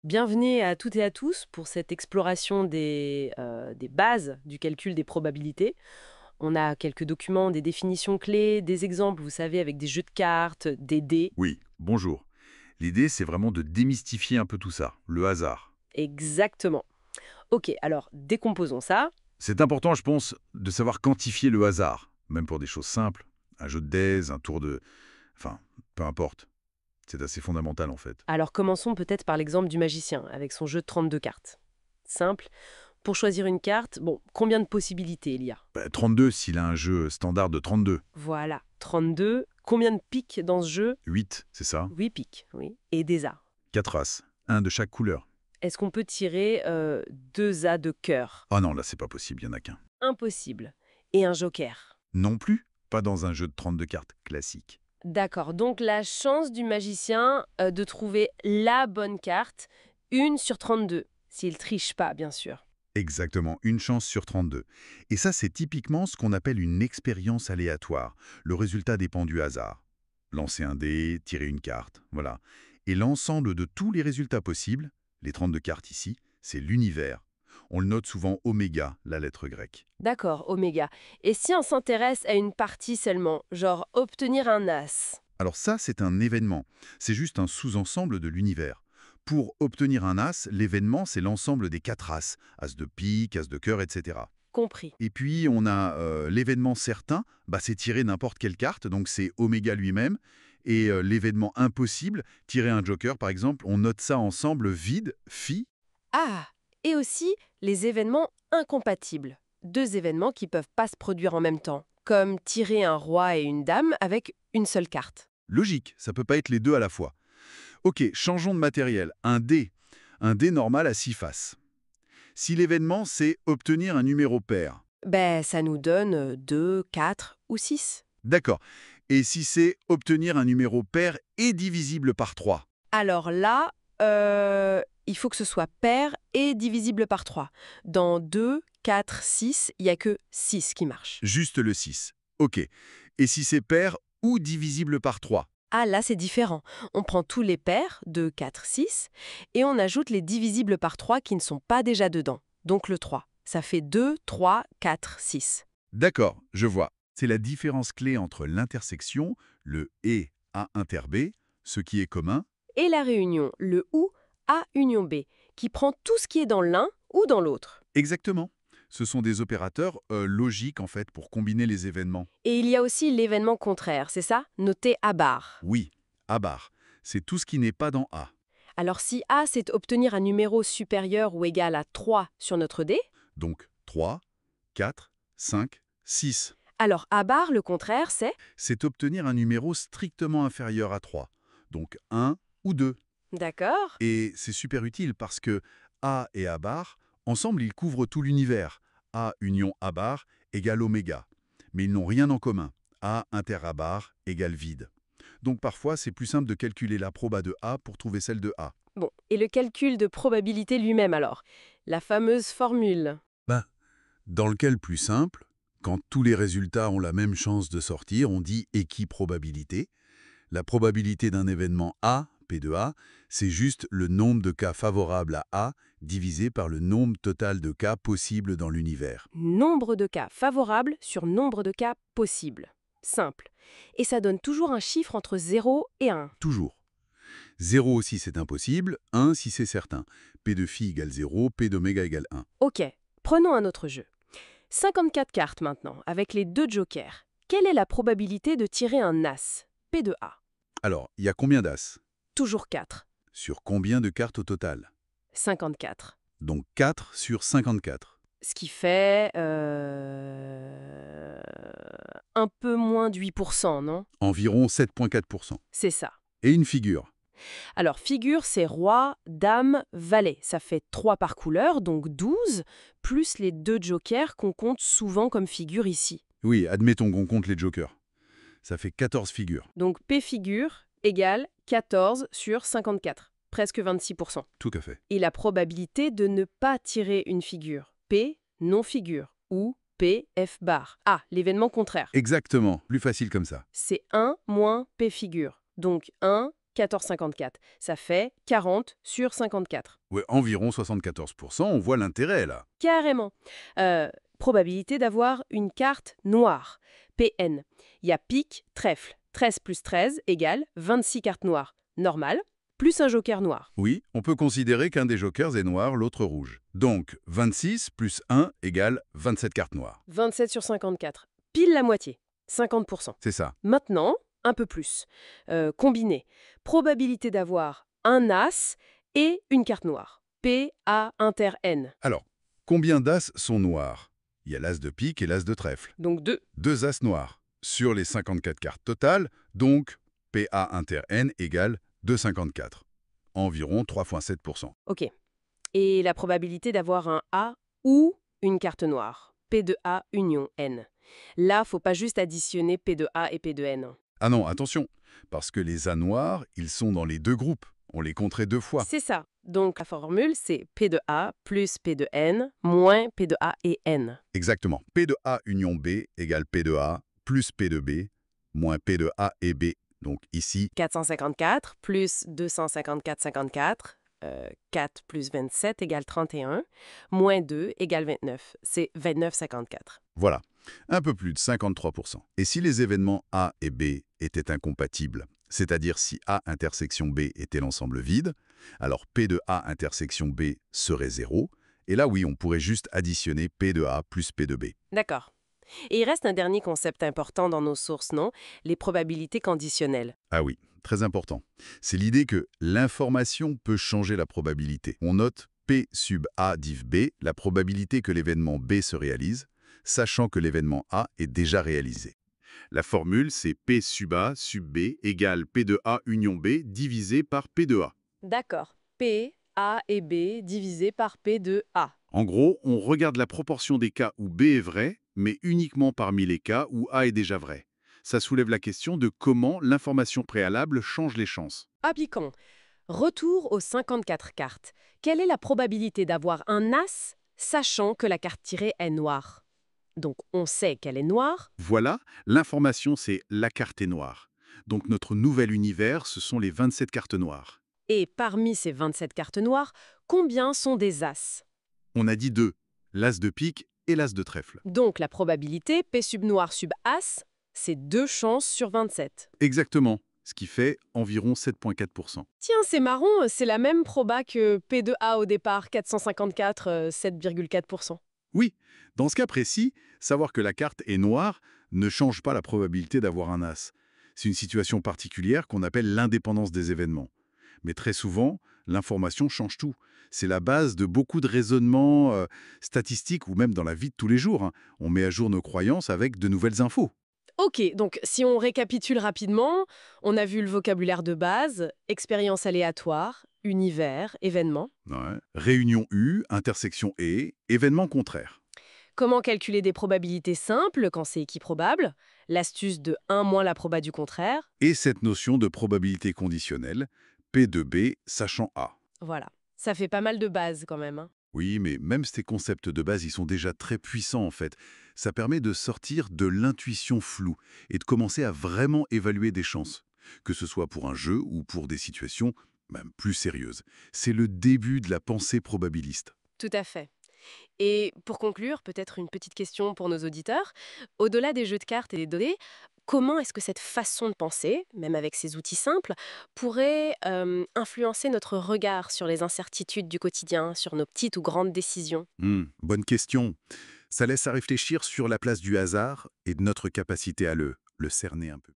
Bienvenue à toutes et à tous pour cette exploration des bases du calcul des probabilités. On a quelques documents, des définitions clés, des exemples, vous savez, avec des jeux de cartes, des dés. Oui, bonjour. L'idée, c'est vraiment de démystifier un peu tout ça, le hasard. Exactement. Ok, alors décomposons ça. C'est important, je pense, de savoir quantifier le hasard, même pour des choses simples. Un jeu de dés, un tour de... Enfin, peu importe. C'est assez fondamental, en fait. Alors commençons peut-être par l'exemple du magicien, avec son jeu de 32 cartes. Simple. Pour choisir une carte, bon, combien de possibilités il y a? 32, s'il a un jeu standard de 32. Voilà, 32. Combien de piques dans ce jeu? 8, c'est ça. 8 piques, oui. Et des as. 4 as, un de chaque couleur. Est-ce qu'on peut tirer 2 as de cœur? Oh non, là, c'est pas possible, il n'y en a qu'un. Impossible. Et un joker? Non plus, pas dans un jeu de 32 cartes classique. D'accord, donc la chance du magicien de trouver la bonne carte, 1 sur 32, s'il triche pas, bien sûr. Exactement, une chance sur 32. Et ça, c'est typiquement ce qu'on appelle une expérience aléatoire. Le résultat dépend du hasard. Lancer un dé, tirer une carte, voilà. Et l'ensemble de tous les résultats possibles, les 32 cartes ici, c'est l'univers. On le note souvent oméga, la lettre grecque. D'accord, oméga. Et si on s'intéresse à une partie seulement, genre obtenir un as? Alors ça, c'est un événement. C'est juste un sous-ensemble de l'univers. Pour obtenir un as, l'événement, c'est l'ensemble des 4 as. As de pique, as de cœur, etc. Compris. Et puis, on a l'événement certain, c'est tirer n'importe quelle carte, donc c'est Oméga lui-même. Et l'événement impossible, tirer un joker par exemple, on note ça ensemble vide, phi. Ah, et aussi les événements incompatibles. 2 événements qui peuvent pas se produire en même temps, comme tirer un roi et une dame avec une seule carte. Logique, ça peut pas être les deux à la fois. Ok, changeons de matériel. Un dé normal à 6 faces. Si l'événement, c'est obtenir un numéro pair. Ben, ça nous donne 2, 4 ou 6. D'accord. Et si c'est obtenir un numéro pair et divisible par 3. Alors là, il faut que ce soit pair et divisible par 3. Dans 2, 4, 6, il n'y a que 6 qui marche. Juste le 6. Ok. Et si c'est pair ou divisible par 3. Ah, là, c'est différent. On prend tous les pairs, 2, 4, 6, et on ajoute les divisibles par 3 qui ne sont pas déjà dedans. Donc le 3. Ça fait 2, 3, 4, 6. D'accord, je vois. C'est la différence clé entre l'intersection, le et A inter B, ce qui est commun. Et la réunion, le ou A union B, qui prend tout ce qui est dans l'un ou dans l'autre. Exactement. Ce sont des opérateurs logiques en fait pour combiner les événements. Et il y a aussi l'événement contraire, c'est ça? Noté à barre. Oui, A bar, c'est tout ce qui n'est pas dans A. Alors si A, c'est obtenir un numéro supérieur ou égal à 3 sur notre dé, Donc 3, 4, 5, 6. alors A bar, le contraire, c'est... C'est obtenir un numéro strictement inférieur à 3. Donc 1 ou 2. D'accord. Et c'est super utile parce que A et A bar, ensemble, ils couvrent tout l'univers. A union A bar égale oméga. Mais ils n'ont rien en commun. A inter A bar égale vide. Donc parfois, c'est plus simple de calculer la proba de A pour trouver celle de A. Bon, et le calcul de probabilité lui-même alors? La fameuse formule. Dans le cas plus simple, quand tous les résultats ont la même chance de sortir, on dit équiprobabilité. La probabilité d'un événement A, P de A, c'est juste le nombre de cas favorables à A divisé par le nombre total de cas possibles dans l'univers. Nombre de cas favorables sur nombre de cas possibles. Simple. Et ça donne toujours un chiffre entre 0 et 1. Toujours. 0 si c'est impossible, 1 si c'est certain. P de phi égale 0, P d'oméga égale 1. Ok, prenons un autre jeu. 54 cartes maintenant, avec les 2 jokers. Quelle est la probabilité de tirer un as? P de A. Alors, il y a combien d'as? Toujours 4. Sur combien de cartes au total? 54. Donc 4 sur 54. Ce qui fait... un peu moins de 8%, non? Environ 7,4%. C'est ça. Et une figure. Alors, figure, c'est roi, dame, valet. Ça fait 3 par couleur, donc 12, plus les 2 jokers qu'on compte souvent comme figure ici. Oui, admettons qu'on compte les jokers. Ça fait 14 figures. Donc, P figure égale 14 sur 54, presque 26%. Tout à fait. Et la probabilité de ne pas tirer une figure, P non figure, ou P F bar. Ah, l'événement contraire. Exactement. Plus facile comme ça. C'est 1 moins P figure. Donc 1 14,54. Ça fait 40 sur 54. Ouais, environ 74%, on voit l'intérêt là. Carrément. Probabilité d'avoir une carte noire. PN. Il y a pique, trèfle. 13 plus 13 égale 26 cartes noires. Normal, plus un joker noir. Oui, on peut considérer qu'un des jokers est noir, l'autre rouge. Donc 26 plus 1 égale 27 cartes noires. 27 sur 54. Pile la moitié. 50%. C'est ça. Maintenant, un peu plus. Combiné. Probabilité d'avoir un as et une carte noire. PA inter N. Alors, combien d'as sont noirs? Il y a l'as de pique et l'as de trèfle. Donc 2. Deux as noirs sur les 54 cartes totales, donc PA inter N égale 2,54. Environ 3 fois 7%. OK. Et la probabilité d'avoir un A ou une carte noire. P de A union N. Là, faut pas juste additionner P de A et P de N. Ah non, attention, parce que les as noirs, ils sont dans les deux groupes. On les compterait deux fois. C'est ça. Donc la formule, c'est P de A plus P de N moins P de A et N. Exactement. P de A union B égale P de A plus P de B moins P de A et B. Donc ici, 454 plus 254,54. 4 plus 27 égale 31. Moins 2 égale 29. C'est 29,54. voilà, un peu plus de 53%. Et si les événements A et B étaient incompatibles, c'est-à-dire si A intersection B était l'ensemble vide, alors P de A intersection B serait 0, et là oui, on pourrait juste additionner P de A plus P de B. D'accord. Et il reste un dernier concept important dans nos sources, non? Les probabilités conditionnelles. Ah oui, très important. C'est l'idée que l'information peut changer la probabilité. On note P sub A div B, la probabilité que l'événement B se réalise, sachant que l'événement A est déjà réalisé. La formule, c'est P sub B égale P de A union B divisé par P de A. D'accord. P, A et B divisé par P de A. En gros, on regarde la proportion des cas où B est vrai, mais uniquement parmi les cas où A est déjà vrai. Ça soulève la question de comment l'information préalable change les chances. Appliquons. Retour aux 54 cartes. Quelle est la probabilité d'avoir un as, sachant que la carte tirée est noire? Donc on sait qu'elle est noire. Voilà, l'information c'est la carte est noire. Donc notre nouvel univers, ce sont les 27 cartes noires. Et parmi ces 27 cartes noires, combien sont des as? On a dit deux, l'as de pique et l'as de trèfle. Donc la probabilité P sub noir sub as, c'est 2 chances sur 27. Exactement, ce qui fait environ 7,4%. Tiens, c'est marrant, c'est la même proba que P de A au départ, 454, 7,4%. Oui, dans ce cas précis, savoir que la carte est noire ne change pas la probabilité d'avoir un as. C'est une situation particulière qu'on appelle l'indépendance des événements. Mais très souvent, l'information change tout. C'est la base de beaucoup de raisonnements statistiques ou même dans la vie de tous les jours, hein. On met à jour nos croyances avec de nouvelles infos. Ok, donc si on récapitule rapidement, on a vu le vocabulaire de base, expérience aléatoire, univers, événement. Ouais. Réunion U, intersection E, événement contraire. Comment calculer des probabilités simples quand c'est équiprobable, l'astuce de 1 moins la proba du contraire. Et cette notion de probabilité conditionnelle, P de B sachant A. Voilà, ça fait pas mal de bases quand même, hein. Oui, mais même ces concepts de base, ils sont déjà très puissants en fait. Ça permet de sortir de l'intuition floue et de commencer à vraiment évaluer des chances, que ce soit pour un jeu ou pour des situations même plus sérieuses. C'est le début de la pensée probabiliste. Tout à fait. Et pour conclure, peut-être une petite question pour nos auditeurs. Au-delà des jeux de cartes et des données, comment est-ce que cette façon de penser, même avec ces outils simples, pourrait influencer notre regard sur les incertitudes du quotidien, sur nos petites ou grandes décisions? Bonne question. Ça laisse à réfléchir sur la place du hasard et de notre capacité à le cerner un peu.